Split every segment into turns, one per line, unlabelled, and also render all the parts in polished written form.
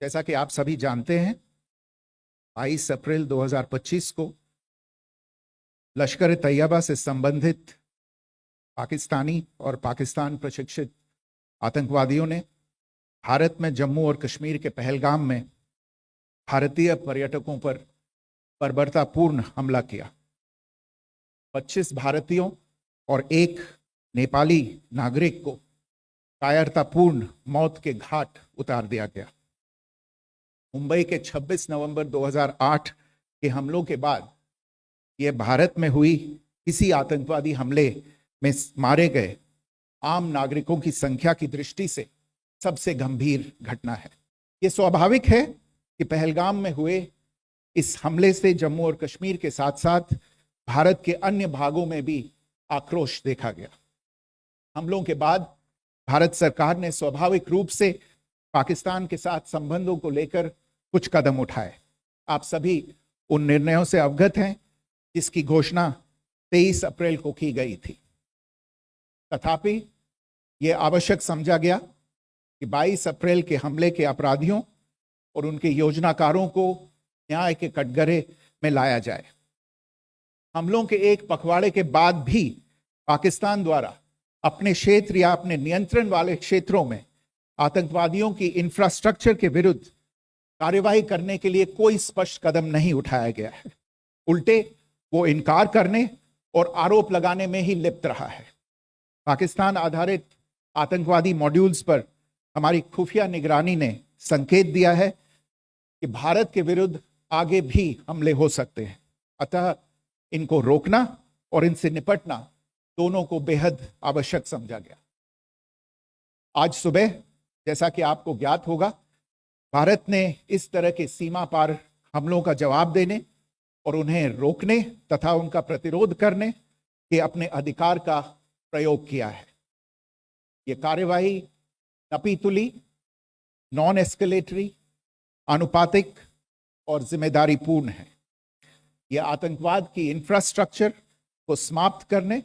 जैसा कि आप सभी जानते हैं, 22 अप्रैल 2025 को लश्कर तैयबा से संबंधित पाकिस्तानी और पाकिस्तान प्रशिक्षित आतंकवादियों ने भारत में जम्मू और कश्मीर के पहलगाम में भारतीय पर्यटकों पर बर्बरतापूर्ण हमला किया। 25 भारतीयों और एक नेपाली नागरिक को कायरतापूर्ण मौत के घाट उतार दिया गया। मुंबई के 26 नवंबर 2008 के हमलों के बाद यह भारत में हुई किसी आतंकवादी हमले में मारे गए आम नागरिकों की संख्या की दृष्टि से सबसे गंभीर घटना है। यह स्वाभाविक है कि पहलगाम में हुए इस हमले से जम्मू और कश्मीर के साथ साथ भारत के अन्य भागों में भी आक्रोश देखा गया। हमलों के बाद भारत सरकार ने स्वाभाविक रूप से पाकिस्तान के साथ संबंधों को लेकर कुछ कदम उठाए। आप सभी उन निर्णयों से अवगत हैं जिसकी घोषणा 23 अप्रैल को की गई थी। तथापि यह आवश्यक समझा गया कि 22 अप्रैल के हमले के अपराधियों और उनके योजनाकारों को न्याय के कटघरे में लाया जाए। हमलों के एक पखवाड़े के बाद भी पाकिस्तान द्वारा अपने क्षेत्र या अपने नियंत्रण वाले क्षेत्रों में आतंकवादियों की इंफ्रास्ट्रक्चर के विरुद्ध कार्यवाही करने के लिए कोई स्पष्ट कदम नहीं उठाया गया है। उल्टे वो इनकार करने और आरोप लगाने में ही लिप्त रहा है। पाकिस्तान आधारित आतंकवादी मॉड्यूल्स पर हमारी खुफिया निगरानी ने संकेत दिया है कि भारत के विरुद्ध आगे भी हमले हो सकते हैं। अतः इनको रोकना और इनसे निपटना दोनों को बेहद आवश्यक समझा गया। आज सुबह, जैसा कि आपको ज्ञात होगा, भारत ने इस तरह के सीमा पार हमलों का जवाब देने और उन्हें रोकने तथा उनका प्रतिरोध करने के अपने अधिकार का प्रयोग किया है। यह कार्यवाही नपीतुली, नॉन एस्केलेटरी, आनुपातिक और जिम्मेदारीपूर्ण है। यह आतंकवाद की इंफ्रास्ट्रक्चर को समाप्त करने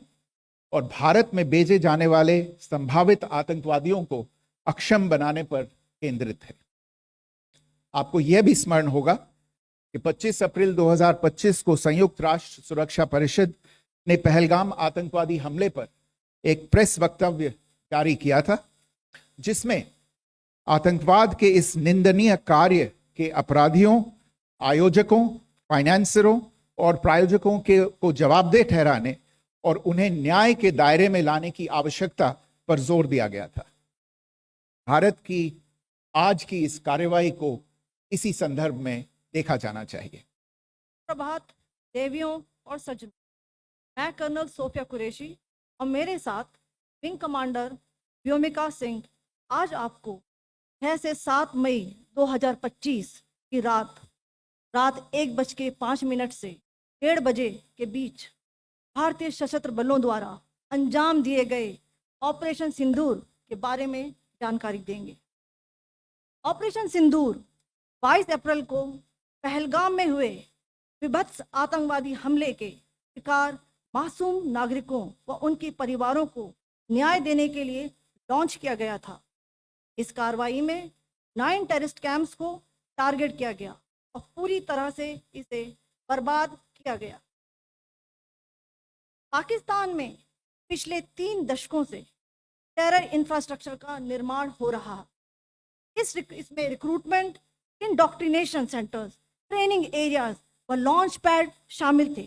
और भारत में भेजे जाने वाले संभावित आतंकवादियों को अक्षम बनाने पर केंद्रित है। आपको यह भी स्मरण होगा कि 25 अप्रैल 2025 को संयुक्त राष्ट्र सुरक्षा परिषद ने पहलगाम आतंकवादी हमले पर एक प्रेस वक्तव्य जारी किया था, जिसमें आतंकवाद के इस निंदनीय कार्य के अपराधियों, आयोजकों, फाइनेंसरों और प्रायोजकों को जवाबदेह ठहराने और उन्हें न्याय के दायरे में लाने की आवश्यकता पर जोर दिया गया था। भारत की आज की इस कार्यवाही को इसी संदर्भ में देखा जाना चाहिए।
प्रभात देवियों और सज्जनों, मैं कर्नल सोफिया कुरैशी और मेरे साथ विंग कमांडर व्योमिका सिंह आज आपको 6 से 7 मई 2025 की रात 1:05 से 1:30 बजे के बीच भारतीय सशस्त्र बलों द्वारा अंजाम दिए गए ऑपरेशन सिंदूर के बारे में जानकारी देंगे। ऑपरेशन सिंदूर 22 अप्रैल को पहलगाम में हुए विभत्स आतंकवादी हमले के शिकार मासूम नागरिकों व उनके परिवारों को न्याय देने के लिए लॉन्च किया गया था। इस कार्रवाई में 9 टेररिस्ट कैंप्स को टारगेट किया गया और पूरी तरह से इसे बर्बाद किया गया। पाकिस्तान में पिछले 3 दशकों से टेरर इंफ्रास्ट्रक्चर का निर्माण हो रहा है। इसमें recruitment, indoctrination centres, training areas व लॉन्च पैड शामिल थे,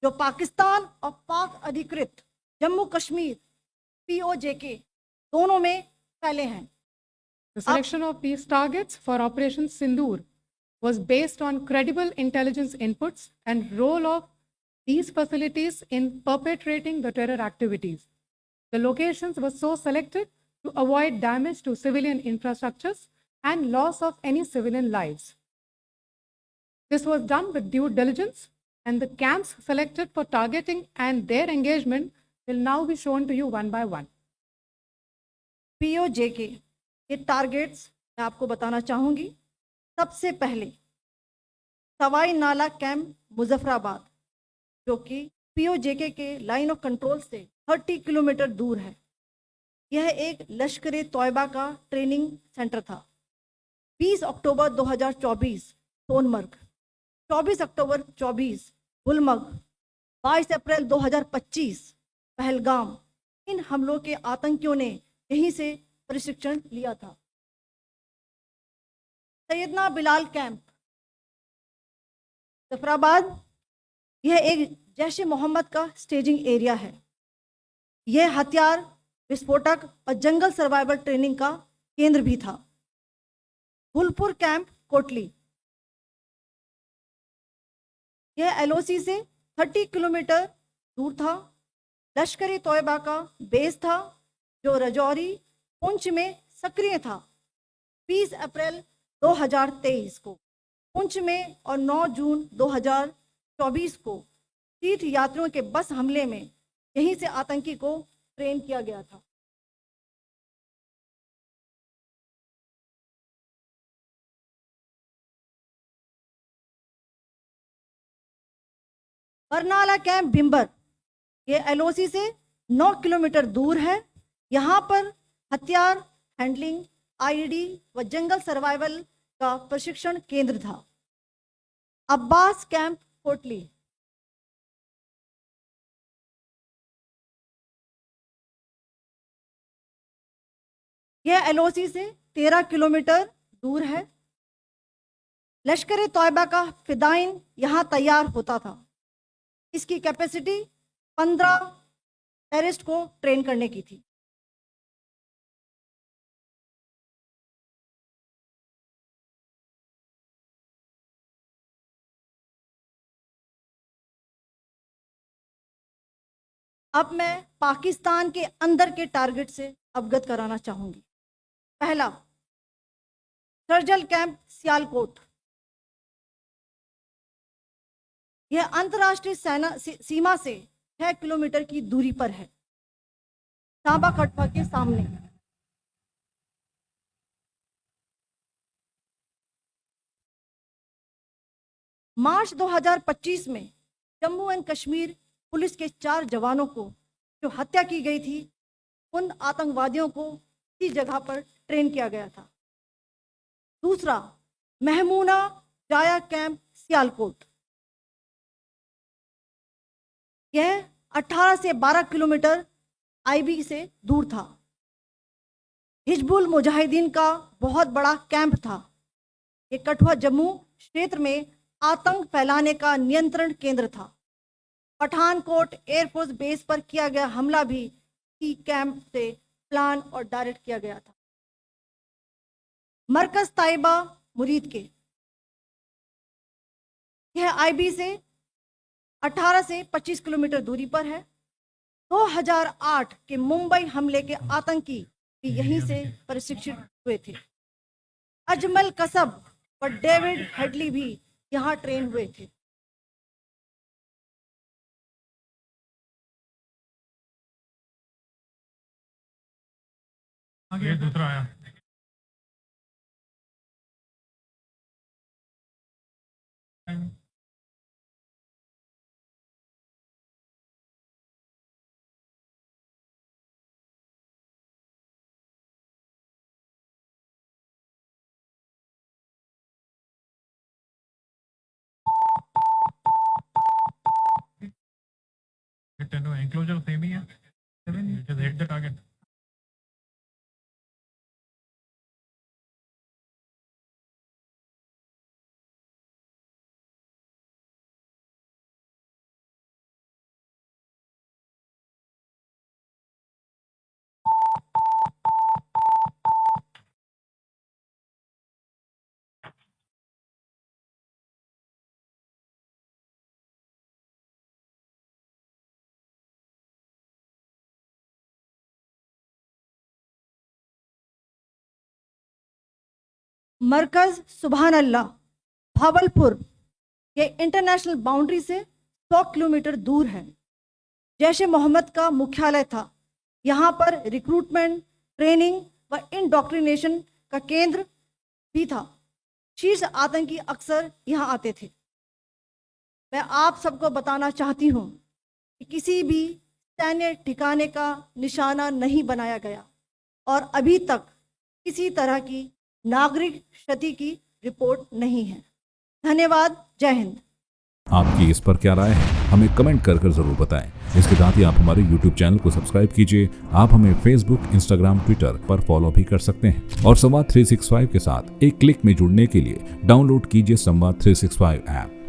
जो पाकिस्तान और पाक अधिकृत जम्मू कश्मीर POJK दोनों में फैले हैं।
The selection of these targets for Operation Sindoor was based on credible intelligence inputs and role of these facilities in perpetrating the terror activities. The locations were so selected to avoid damage to civilian infrastructures and loss of any civilian lives. This was done with due diligence, and the camps selected for targeting and their engagement will now be shown to you one by one.
POJK के targets मैं आपको बताना चाहूँगी। सबसे पहले सवाई नाला camp Muzaffarabad, जो कि POJK के लाइन ऑफ कंट्रोल से 30 किलोमीटर दूर है। यह एक लश्कर-ए-तोयबा का ट्रेनिंग सेंटर था। 20 अक्टूबर 2024 सोनमर्ग, 24 अक्टूबर 24 गुलमर्ग, 22 अप्रैल 2025 पहलगाम, इन हमलों के आतंकियों ने यहीं से प्रशिक्षण लिया था। सैयदना बिलाल कैंप जफराबाद, यह एक जैश ए मोहम्मद का स्टेजिंग एरिया है। यह हथियार, विस्फोटक और जंगल सर्वाइवल ट्रेनिंग का केंद्र भी था। गुलपुर कैंप कोटली, यह एलओसी से 30 किलोमीटर दूर था। लश्कर-ए तोयबा का बेस था जो रजौरी, पुंछ में सक्रिय था। 20 अप्रैल 2023 को पुंछ में और 9 जून 2024 को तीर्थ यात्रियों के बस हमले में यहीं से आतंकी को ट्रेन किया गया था। बरनाला कैंप भिंबर, ये एलओसी से 9 किलोमीटर दूर है। यहाँ पर हथियार हैंडलिंग, आईईडी व जंगल सर्वाइवल का प्रशिक्षण केंद्र था। अब्बास कैंप कोटली, यह एलओसी से 13 किलोमीटर दूर है। लश्कर-ए तोयबा का फिदाइन यहाँ तैयार होता था। इसकी कैपेसिटी 15 टेररिस्ट को ट्रेन करने की थी। अब मैं पाकिस्तान के अंदर के टारगेट से अवगत कराना चाहूंगी। पहला, सर्जल कैंप सियालकोट, यह अंतर्राष्ट्रीय सीमा से 6 किलोमीटर की दूरी पर है, सांबा कटवा के सामने। मार्च 2025 में जम्मू एंड कश्मीर पुलिस के 4 जवानों को जो हत्या की गई थी, उन आतंकवादियों को इस जगह पर ट्रेन किया गया था। दूसरा, महमूना जाया कैंप सियालकोट, यह 18 से 12 किलोमीटर आईबी से दूर था। हिजबुल मुजाहिदीन का बहुत बड़ा कैंप था। ये कठुआ जम्मू क्षेत्र में आतंक फैलाने का नियंत्रण केंद्र था। पठानकोट एयरफोर्स बेस पर किया गया हमला भी इसी कैंप से प्लान और डायरेक्ट किया गया था। मरकज ताइबा मुरीद के, यह आईबी से 18 से 25 किलोमीटर दूरी पर है। 2008 के मुंबई हमले के आतंकी भी यहीं से प्रशिक्षित हुए थे। अजमल कसब और डेविड हेडली भी यहाँ ट्रेन हुए थे।
आगे दूसरा आया। एंक्लोजर सेम ही है, just hit the target.
मरकज सुभान अल्लाह भावलपुर, ये इंटरनेशनल बाउंड्री से 100 किलोमीटर दूर है। जैश ए मोहम्मद का मुख्यालय था। यहाँ पर रिक्रूटमेंट, ट्रेनिंग व इंडोक्ट्रिनेशन का केंद्र भी था। शीर्ष आतंकी अक्सर यहाँ आते थे। मैं आप सबको बताना चाहती हूँ कि किसी भी सैन्य ठिकाने का निशाना नहीं बनाया गया और अभी तक किसी तरह की नागरिक क्षति की रिपोर्ट नहीं है। धन्यवाद। जय हिंद।
आपकी इस पर क्या राय है, हमें कमेंट कर जरूर बताएं। इसके साथ ही आप हमारे YouTube चैनल को सब्सक्राइब कीजिए। आप हमें Facebook, Instagram, Twitter पर फॉलो भी कर सकते हैं और संवाद 365 के साथ एक क्लिक में जुड़ने के लिए डाउनलोड कीजिए संवाद 365 ऐप।